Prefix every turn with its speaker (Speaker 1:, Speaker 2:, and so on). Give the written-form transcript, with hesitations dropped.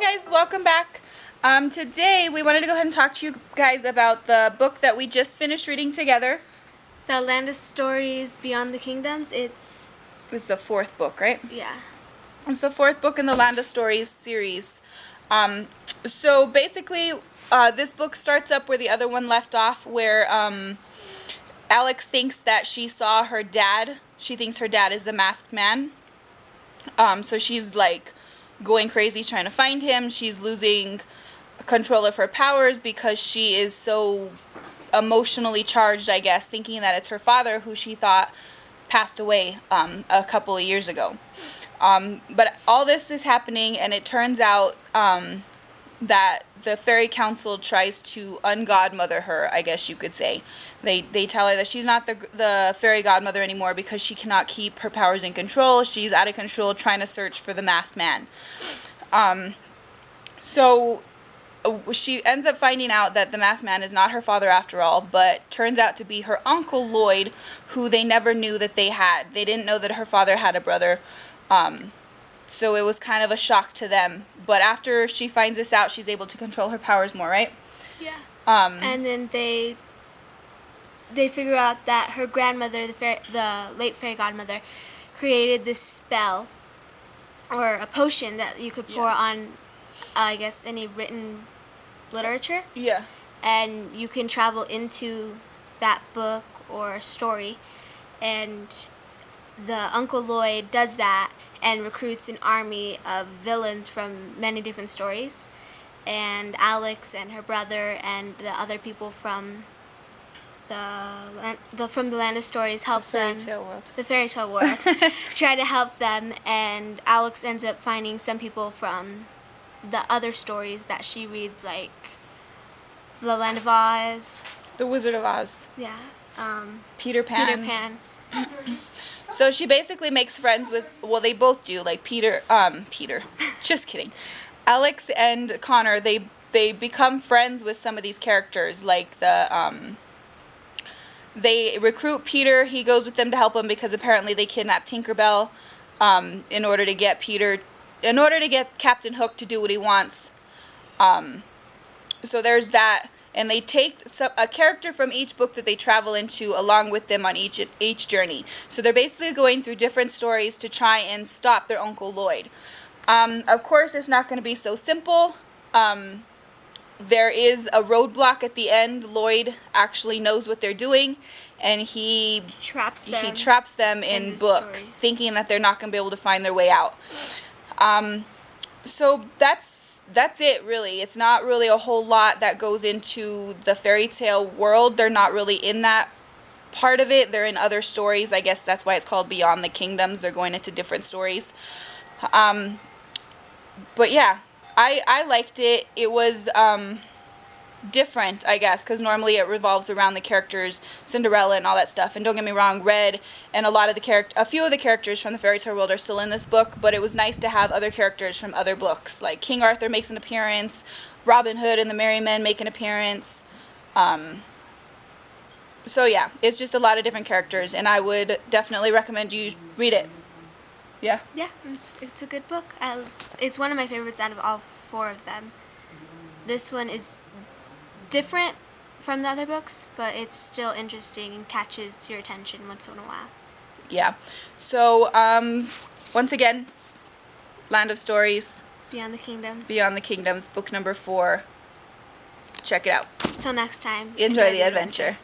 Speaker 1: guys, welcome back. Today we wanted to go ahead and talk to you guys about the book that we just finished reading together.
Speaker 2: The Land of Stories Beyond the Kingdoms. It's
Speaker 1: the fourth book, right?
Speaker 2: Yeah.
Speaker 1: It's the fourth book in the Land of Stories series. So basically, this book starts up where the other one left off, where Alex thinks that she saw her dad. She thinks her dad is the masked man. So she's like going crazy trying to find him. She's losing control of her powers because she is so emotionally charged, I guess, thinking that it's her father, who she thought passed away a couple of years ago. But all this is happening, and it turns out that the fairy council tries to ungodmother her, I guess you could say. They tell her that she's not the fairy godmother anymore because she cannot keep her powers in control. She's out of control trying to search for the masked man. So she ends up finding out that the masked man is not her father after all, but turns out to be her uncle Lloyd, who they never knew that they had. They didn't know that her father had a brother. So it was kind of a shock to them. But after she finds this out, she's able to control her powers more, right?
Speaker 2: Yeah. And then they figure out that her grandmother, the late fairy godmother, created this spell or a potion that you could pour on, I guess, any written literature.
Speaker 1: Yeah.
Speaker 2: And you can travel into that book or story, and the Uncle Lloyd does that and recruits an army of villains from many different stories, and Alex and her brother and the other people from the Land of Stories help them. The fairy tale world. Try to help them, and Alex ends up finding some people from the other stories that she reads, like The Land of Oz,
Speaker 1: The Wizard of Oz.
Speaker 2: Yeah.
Speaker 1: Peter Pan.
Speaker 2: Peter Pan.
Speaker 1: So she basically makes friends with, well, they both do, like Peter, just kidding. Alex and Connor, they become friends with some of these characters, like they recruit Peter. He goes with them to help them because apparently they kidnapped Tinkerbell in order to get Captain Hook to do what he wants. So there's that. And they take a character from each book that they travel into along with them on each journey. So they're basically going through different stories to try and stop their Uncle Lloyd. Of course, it's not going to be so simple. There is a roadblock at the end. Lloyd actually knows what they're doing, and he traps them in books, thinking that they're not going to be able to find their way out. So that's it, really. It's not really a whole lot that goes into the fairy tale world. They're not really in that part of it. They're in other stories. I guess that's why it's called Beyond the Kingdoms. They're going into different stories. But yeah, I liked it. It was different, I guess, because normally it revolves around the characters, Cinderella and all that stuff. And don't get me wrong, Red and a few of the characters from the fairy tale world are still in this book, but it was nice to have other characters from other books. Like King Arthur makes an appearance, Robin Hood and the Merry Men make an appearance. So yeah, it's just a lot of different characters, and I would definitely recommend you read it. Yeah?
Speaker 2: Yeah, it's a good book. It's one of my favorites out of all four of them. This one is different from the other books, but it's still interesting and catches your attention once in a while.
Speaker 1: Yeah. So, once again, Land of Stories.
Speaker 2: Beyond the Kingdoms.
Speaker 1: Beyond the Kingdoms, book number 4. Check it out.
Speaker 2: Until next time.
Speaker 1: Enjoy the adventure.